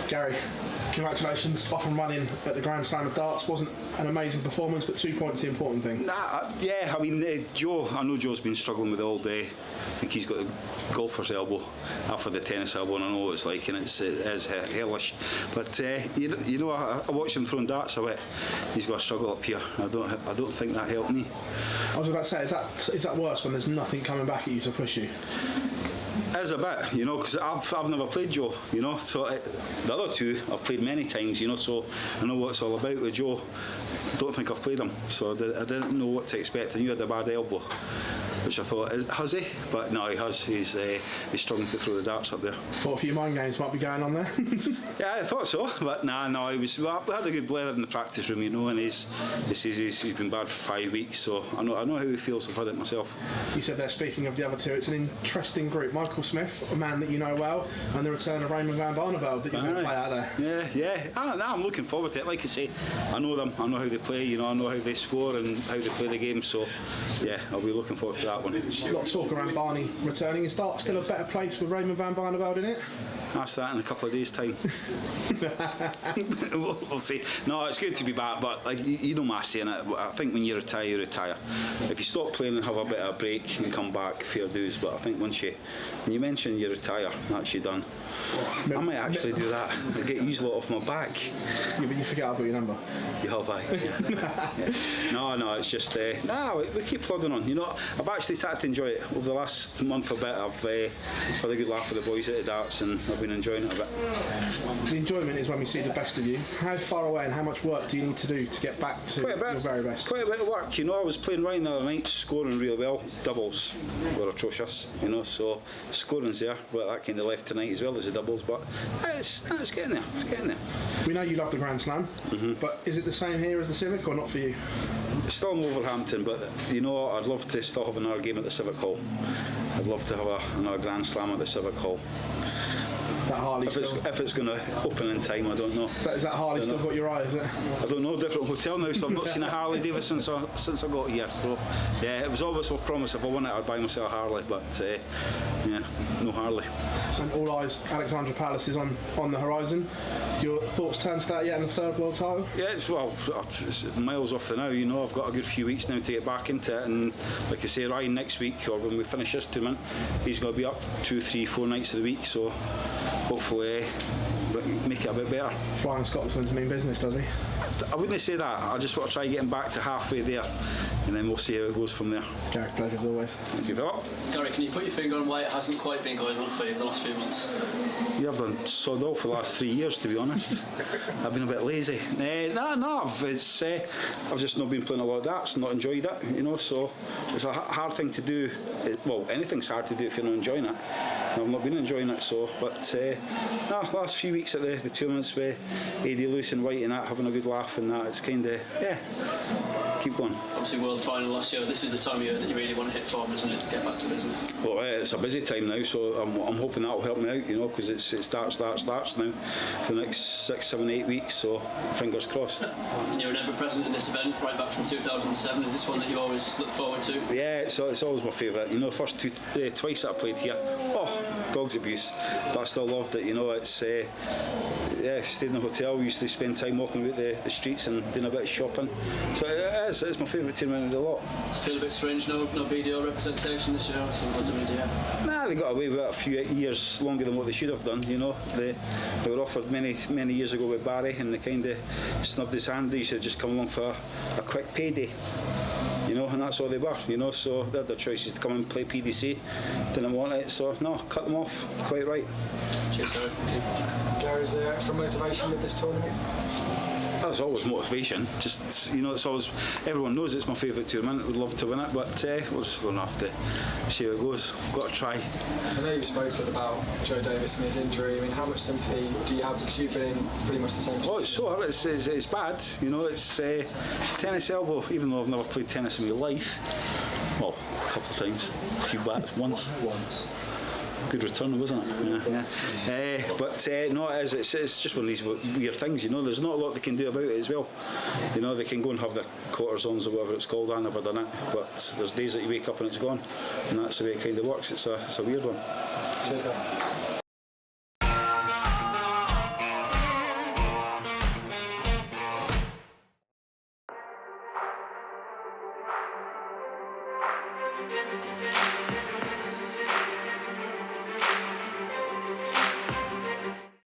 Gary, congratulations, off and running at the Grand Slam of Darts. Wasn't an amazing performance, but 2 points the important thing. Yeah, I mean, Joe, I know Joe's been struggling with it all day. I think he's got the golfer's elbow after the tennis elbow, and I know what it's like, and it is hellish. But you know, I watched him throwing darts a bit. He's got a struggle up here. I don't think that helped me. I was about to say, is that worse when there's nothing coming back at you to push you? It is a bit, you know, because I've never played Joe, you know. So the other two I've played many times, you know. So I know what it's all about with Joe. Don't think I've played him, so I didn't know what to expect. I knew he had a bad elbow, which I thought, has he? But no, he has. He's struggling to throw the darts up there. Thought a few mind games might be going on there. Yeah, I thought so, but no, he was. Well, we had a good blend in the practice room, you know, and he says he's been bad for 5 weeks, so I know how he feels. I've had it myself. You said there, speaking of the other two, it's an interesting group. Michael Smith, a man that you know well, and the return of Raymond van Barneveld that you're going to play out there. Yeah. I'm looking forward to it. Like I say, I know them. I know how they play. You know, I know how they score and how they play the game. So, yeah, I'll be looking forward to that one. A lot of talk around Barney returning. Is Dart still a better place with Raymond van Barneveld in it? Ask that in a couple of days' time. We'll see. No, it's good to be back, but like you know my saying it. I think when you retire, you retire. If you stop playing and have a bit of a break and come back, fair dues. But I think when you mention you retire, that's you done. I might actually do that. I get used a lot off my back. Yeah, but you forget I've got your number. You have, yeah. No, it's just we keep plodding on. You know, I've actually started to enjoy it over the last month a bit. I've had a good laugh with the boys at the darts, and I've been enjoying it a bit. The enjoyment is when we see the best of you. How far away and how much work do you need to do to get back to your very best? Quite a bit of work. You know, I was playing right the other night, scoring really well. Doubles were atrocious. You know, so scoring's there, but that kind of left tonight as well as the doubles. But it's getting there. It's getting there. We know you love the Grand Slam, but is it the same here as the Civic or not for you? It's still in Wolverhampton, but you know, I'd love to still have another game at the Civic Hall. I'd love to have another Grand Slam at the Civic Hall. That Harley if it's going to open in time, I don't know. Is that Harley still got your eye, is it? I don't know, different hotel now, so I've not seen a Harley Davidson since I got here. So yeah, it was always my promise, if I won it I'd buy myself a Harley, but yeah, no Harley. And all eyes, Alexandra Palace is on the horizon. Your thoughts turned to that yet in the third world title? Yeah, it's miles off the now, you know. I've got a good few weeks now to get back into it, and like I say, Ryan next week, or when we finish this tournament, he's going to be up 2, 3, 4 nights of the week, so hopefully make it a bit better. Flying Scotsman's mean business, does he? I wouldn't say that. I just want to try getting back to halfway there, and then we'll see how it goes from there. Gary, pleasure as always. Thank you, Philip. Gary, can you put your finger on why it hasn't quite been going well for you the last few months? Yeah, I've done sod all for the last 3 years, to be honest. I've been a bit lazy. I've just not been playing a lot of darts, not enjoyed it, you know, so it's a hard thing to do. Well, anything's hard to do if you're not enjoying it. And I've not been enjoying it, so, but last few weeks at the tournaments with Eddie Lewis and White and that, having a good laugh and that, it's kind of, keep going. Obviously World Final last year, this is the time of year that you really want to hit form, isn't it, to get back to business? Well, it's a busy time now, so I'm hoping that'll help me out, you know, because it's darts now for the next 6, 7, 8 weeks, so fingers crossed. And you were never present in this event right back from 2007. Is this one that you always look forward to? Yeah, it's always my favourite. You know, first twice that I played here, dog's abuse, but I still loved it. You know, it's stayed in the hotel. We used to spend time walking about the streets and doing a bit of shopping. So it's my favourite tournament of the lot. Does it feel a bit strange? No BDO representation this year? Nah, they got away with it a few years longer than what they should have done. You know, they were offered many years ago with Barry, and they kind of snubbed his hand. They used to just come along for a quick payday. You know, and that's all they were, you know, so they had their choices to come and play PDC, didn't want it, so no, cut them off, quite right. Cheers, Gary. Gary, is there extra motivation with this tournament? There's always motivation, just, you know, it's always, everyone knows it's my favourite tournament, would love to win it, but we're just going to have to see how it goes. We've got to try. I know you've spoken about Joe Davis and his injury. I mean, how much sympathy do you have, because you've been in pretty much the same position? Oh, it's so hard, it's bad, you know, it's tennis elbow, even though I've never played tennis in my life. Well, a couple of times, a few bats, once. Good return, wasn't it? Yeah. No, it is. It's just one of these weird things, you know. There's not a lot they can do about it as well. You know, they can go and have the cortisons or whatever it's called. I've never done it, but there's days that you wake up and it's gone, and that's the way it kind of works. It's a weird one. Cheers, guys. Bye.